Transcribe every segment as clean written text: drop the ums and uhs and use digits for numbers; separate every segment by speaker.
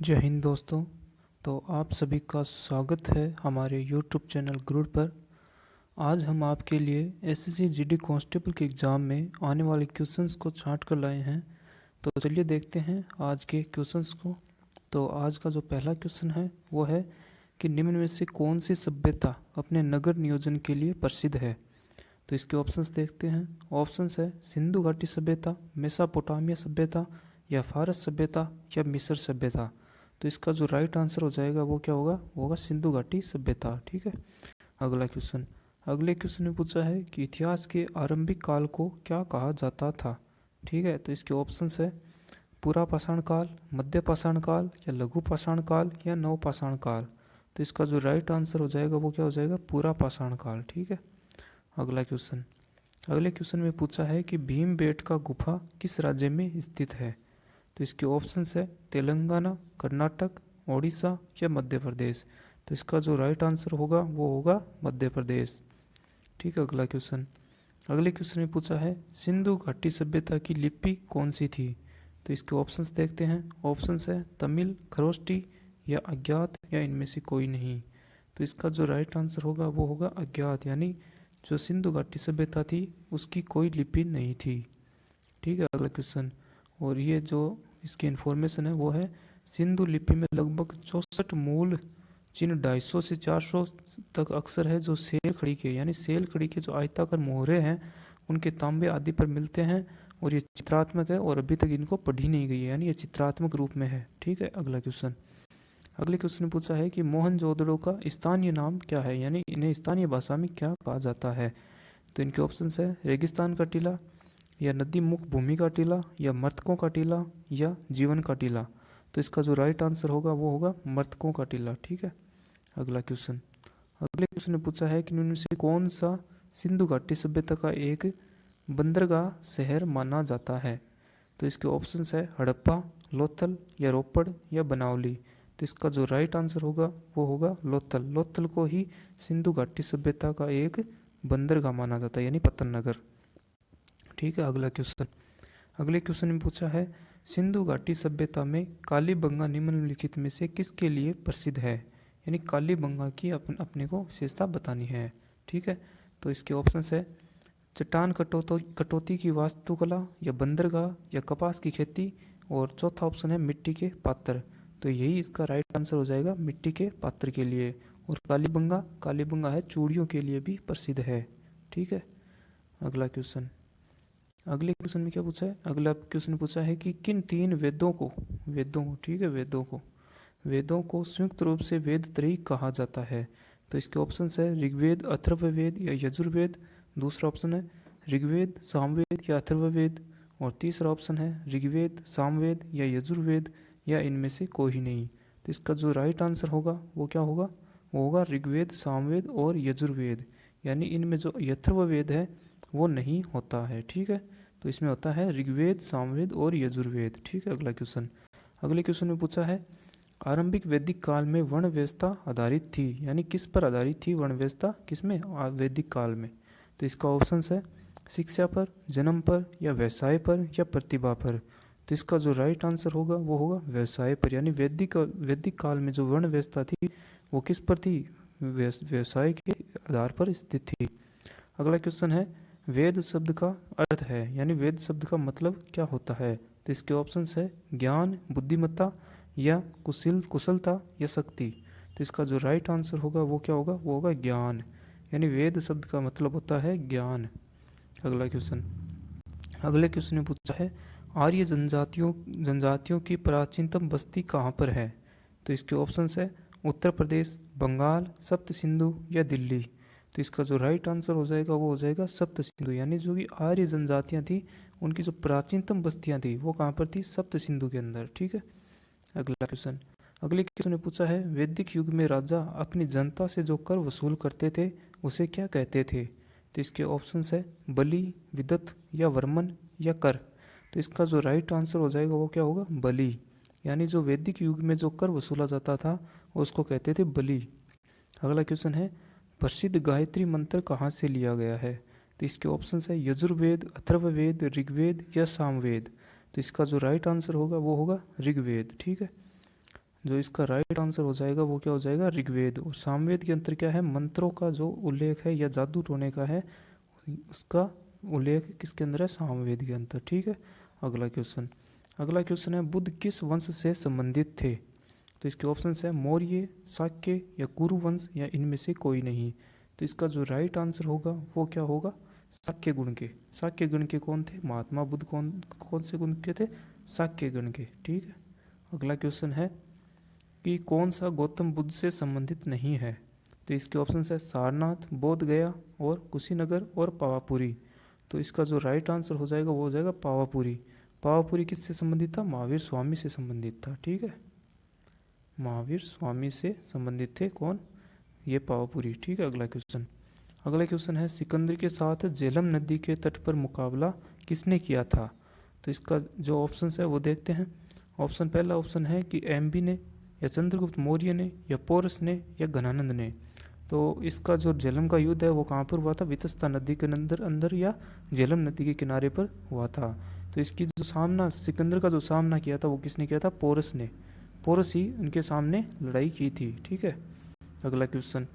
Speaker 1: जय हिंद दोस्तों। तो आप सभी का स्वागत है हमारे YouTube चैनल गुरुड़ पर। आज हम आपके लिए एसएससी जीडी कांस्टेबल के एग्ज़ाम में आने वाले क्वेश्चंस को छांट कर लाए हैं। तो चलिए देखते हैं आज के क्वेश्चंस को। तो आज का जो पहला क्वेश्चन है वो है कि निम्न में से कौन सी सभ्यता अपने नगर नियोजन के लिए प्रसिद्ध है। तो इसके ऑप्शंस देखते हैं। ऑप्शंस है सिंधु घाटी सभ्यता, मेसोपोटामिया सभ्यता, या फारस सभ्यता, या मिस्र सभ्यता। तो इसका जो राइट आंसर हो जाएगा वो क्या होगा, वो होगा सिंधु घाटी सभ्यता। ठीक है। अगला क्वेश्चन। अगले क्वेश्चन में पूछा है कि इतिहास के आरंभिक काल को क्या कहा जाता था। ठीक है। तो इसके ऑप्शंस है पूरा पाषाण काल, मध्य पाषाण काल, या लघु पाषाण काल, या नव पाषाण काल। तो इसका जो राइट आंसर हो जाएगा वो क्या हो जाएगा, पूरा पाषाण काल। ठीक है। अगला क्वेश्चन। अगले क्वेश्चन में पूछा है कि भीमबेटका गुफा किस राज्य में स्थित है। तो इसके ऑप्शंस है तेलंगाना, कर्नाटक, ओडिशा, या मध्य प्रदेश। तो इसका जो राइट आंसर होगा वो होगा मध्य प्रदेश। ठीक है। अगला क्वेश्चन। अगले क्वेश्चन में पूछा है सिंधु घाटी सभ्यता की लिपि कौन सी थी। तो इसके ऑप्शंस देखते हैं। ऑप्शंस है तमिल, खरोष्टी, या अज्ञात, या इनमें से कोई नहीं। तो इसका जो राइट आंसर होगा वो होगा अज्ञात, यानी जो सिंधु घाटी सभ्यता थी उसकी कोई लिपि नहीं थी। ठीक है। अगला क्वेश्चन। और ये जो इसकी इन्फॉर्मेशन है वो है सिंधु लिपि में लगभग 64 मूल चिन्ह 250 से 400 तक अक्षर है जो सेल खड़ी के, यानी सेल खड़ी के जो आयताकार मोहरे हैं उनके तांबे आदि पर मिलते हैं। और ये चित्रात्मक है और अभी तक इनको पढ़ी नहीं गई है, यानी ये चित्रात्मक रूप में है। ठीक है। अगला क्वेश्चन। अगले क्वेश्चन में पूछा है कि मोहनजोदड़ो का स्थानीय नाम क्या है, यानी इन्हें स्थानीय भाषा में क्या कहा जाता है। तो इनके ऑप्शंस है रेगिस्तान का टीला, या नदी मुख भूमि का टीला, या मृतकों का टीला, या जीवन का टीला। तो इसका जो राइट आंसर होगा वो होगा मृतकों का टीला। ठीक है। अगला क्वेश्चन। अगले क्वेश्चन ने पूछा है कि इनमें से कौन सा सिंधु घाटी सभ्यता का एक बंदरगाह शहर माना जाता है। तो इसके ऑप्शंस है हड़प्पा, लोथल, या रोपड़, या बनावली। तो इसका जो राइट आंसर होगा वो होगा लोथल। लोथल को ही सिंधु घाटी सभ्यता का एक बंदरगाह माना जाता है, यानी पतन नगर। ठीक है। अगला क्वेश्चन। अगले क्वेश्चन में पूछा है सिंधु घाटी सभ्यता में कालीबंगा निम्नलिखित में से किसके लिए प्रसिद्ध है, यानी कालीबंगा की अपने को विशेषता बतानी है। ठीक है। तो इसके ऑप्शंस है चट्टान कटौती की वास्तुकला, या बंदरगाह, या कपास की खेती, और चौथा ऑप्शन है मिट्टी के पात्र। तो यही इसका राइट आंसर हो जाएगा, मिट्टी के पात्र के लिए। और कालीबंगा कालीबंगा है चूड़ियों के लिए भी प्रसिद्ध है। ठीक है। अगला क्वेश्चन। अगले क्वेश्चन में क्या पूछा है, अगला क्वेश्चन पूछा है कि किन तीन वेदों को ठीक है वेदों को संयुक्त रूप से वेद त्रयी कहा जाता है। तो इसके ऑप्शंस है ऋग्वेद, अथर्ववेद, या यजुर्वेद। दूसरा ऑप्शन है ऋग्वेद, सामवेद, या अथर्ववेद। और तीसरा ऑप्शन है ऋग्वेद, सामवेद, या यजुर्वेद, या इनमें से कोई नहीं। तो इसका जो राइट आंसर होगा वो क्या होगा, वो होगा ऋग्वेद, सामवेद, और यजुर्वेद। यानी इनमें जो अथर्ववेद है वो नहीं होता है। ठीक है। तो इसमें होता है ऋग्वेद, सामवेद, और यजुर्वेद। ठीक है। अगला क्वेश्चन। अगले क्वेश्चन में पूछा है आरंभिक वैदिक काल में वर्ण व्यवस्था आधारित थी, यानी किस पर आधारित थी वर्ण व्यवस्था, किसमें, वैदिक काल में। तो इसका ऑप्शन है शिक्षा पर, जन्म पर, या व्यवसाय पर, या प्रतिभा पर। तो इसका जो राइट आंसर होगा वो होगा व्यवसाय पर, यानी वैदिक काल में जो वर्ण व्यवस्था थी वो किस पर थी, व्यवसाय के आधार पर स्थित थी। अगला क्वेश्चन है वेद शब्द का अर्थ है, यानी वेद शब्द का मतलब क्या होता है। तो इसके ऑप्शंस है ज्ञान, बुद्धिमत्ता, या कुशलता, या शक्ति। तो इसका जो राइट आंसर होगा वो क्या होगा, वो होगा ज्ञान, यानी वेद शब्द का मतलब होता है ज्ञान। अगला क्वेश्चन। अगले क्वेश्चन में पूछा है आर्य जनजातियों की प्राचीनतम बस्ती कहाँ पर है। तो इसके ऑप्शंस है उत्तर प्रदेश, बंगाल, सप्त सिंधु, या दिल्ली। तो इसका जो राइट आंसर हो जाएगा वो हो जाएगा सप्त सिंधु, यानी जो कि आर्य जनजातियाँ थी उनकी जो प्राचीनतम बस्तियाँ थी वो कहाँ पर थी, सप्त सिंधु के अंदर। ठीक है। अगला क्वेश्चन। अगले क्वेश्चन ने पूछा है वैदिक युग में राजा अपनी जनता से जो कर वसूल करते थे उसे क्या कहते थे। तो इसके ऑप्शंस है बलि, विदत, या वर्मन, या कर। तो इसका जो राइट आंसर हो जाएगा वो क्या होगा, बलि, यानी जो वैदिक युग में जो कर वसूला जाता था उसको कहते थे बलि। अगला क्वेश्चन है प्रसिद्ध गायत्री मंत्र कहाँ से लिया गया है। तो इसके ऑप्शंस है यजुर्वेद, अथर्ववेद, ऋग्वेद, या सामवेद। तो इसका जो राइट आंसर होगा वो होगा ऋग्वेद। ठीक है। जो इसका राइट आंसर हो जाएगा वो क्या हो जाएगा, ऋग्वेद। और सामवेद के अंतर क्या है, मंत्रों का जो उल्लेख है या जादू टोने का है उसका उल्लेख किसके अंदर है, सामवेद के अंदर। ठीक है, अगला क्वेश्चन है बुद्ध किस वंश से संबंधित थे। तो इसके ऑप्शन है मौर्य, शाक्य या कुरु वंश या इनमें से कोई नहीं। तो इसका जो राइट आंसर होगा वो क्या होगा, शाक्य गण के। शाक्य गण के कौन थे, महात्मा बुद्ध कौन कौन से गण के थे, शाक्य गण के। ठीक है, अगला क्वेश्चन है कि कौन सा गौतम बुद्ध से संबंधित नहीं है। तो इसके ऑप्शन है सारनाथ, बोध गया और कुशीनगर और पावापुरी। तो इसका जो राइट आंसर हो जाएगा वो हो जाएगा पावापुरी। पावापुरी किससे संबंधित था, महावीर स्वामी से संबंधित था। ठीक है, महावीर स्वामी से संबंधित थे कौन, ये पावापुरी। ठीक है, अगला क्वेश्चन है सिकंदर के साथ झेलम नदी के तट पर मुकाबला किसने किया था। तो इसका जो ऑप्शन है वो देखते हैं। पहला ऑप्शन है कि एमबी ने या चंद्रगुप्त मौर्य ने या पोरस ने या घनानंद ने। तो इसका जो झेलम का युद्ध है वो कहाँ पर हुआ था, वितस्ता नदी के अंदर या झेलम नदी के किनारे पर हुआ था। तो इसकी जो सामना सिकंदर का जो सामना किया था वो किसने किया था, पोरस ने। पोरस ही उनके सामने लड़ाई की थी। ठीक है, अगले क्वेश्चन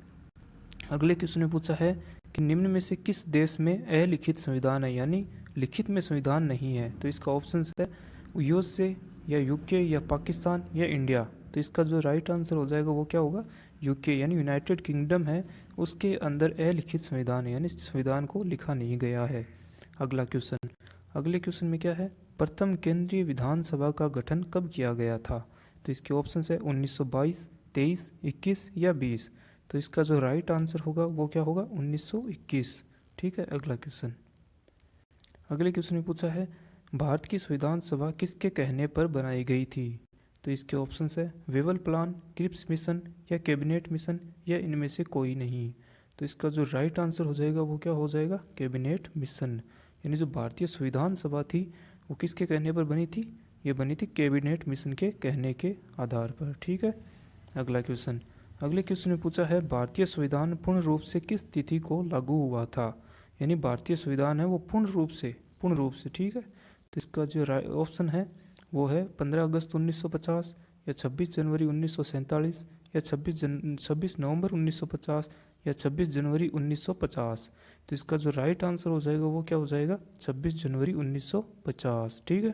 Speaker 1: में पूछा है कि निम्न में से किस देश में अलिखित संविधान है, यानी लिखित में संविधान नहीं है। तो इसका ऑप्शन है यूएसए या यूके या पाकिस्तान या इंडिया। तो इसका जो राइट आंसर हो जाएगा वो क्या होगा, यूके यानी यूनाइटेड किंगडम है, उसके अंदर अलिखित संविधान है, यानी संविधान को लिखा नहीं गया है। अगले क्वेश्चन में क्या है, प्रथम केंद्रीय विधानसभा का गठन कब किया गया था। तो इसके ऑप्शन है 1922, 23, 21 या 20। तो इसका जो राइट आंसर होगा वो क्या होगा, 1921। ठीक है, अगले क्वेश्चन में पूछा है भारत की संविधान सभा किसके कहने पर बनाई गई थी। तो इसके ऑप्शन है वेवल प्लान, क्रिप्स मिशन या कैबिनेट मिशन या इनमें से कोई नहीं। तो इसका जो राइट आंसर हो जाएगा वो क्या हो जाएगा, कैबिनेट मिशन। यानी जो भारतीय संविधान सभा थी वो किसके कहने पर बनी थी, ये बनी थी कैबिनेट मिशन के कहने के आधार पर। ठीक है, अगले क्वेश्चन में पूछा है भारतीय संविधान पूर्ण रूप से किस तिथि को लागू हुआ था। यानी भारतीय संविधान है वो पूर्ण रूप से। ठीक है, तो इसका जो ऑप्शन है वो है 15 अगस्त 1950 या 26 जनवरी 1947 या 26 नवंबर 1950 या 26 जनवरी 1950। तो इसका जो राइट आंसर हो जाएगा वो क्या हो जाएगा, 26 जनवरी 1950। ठीक है।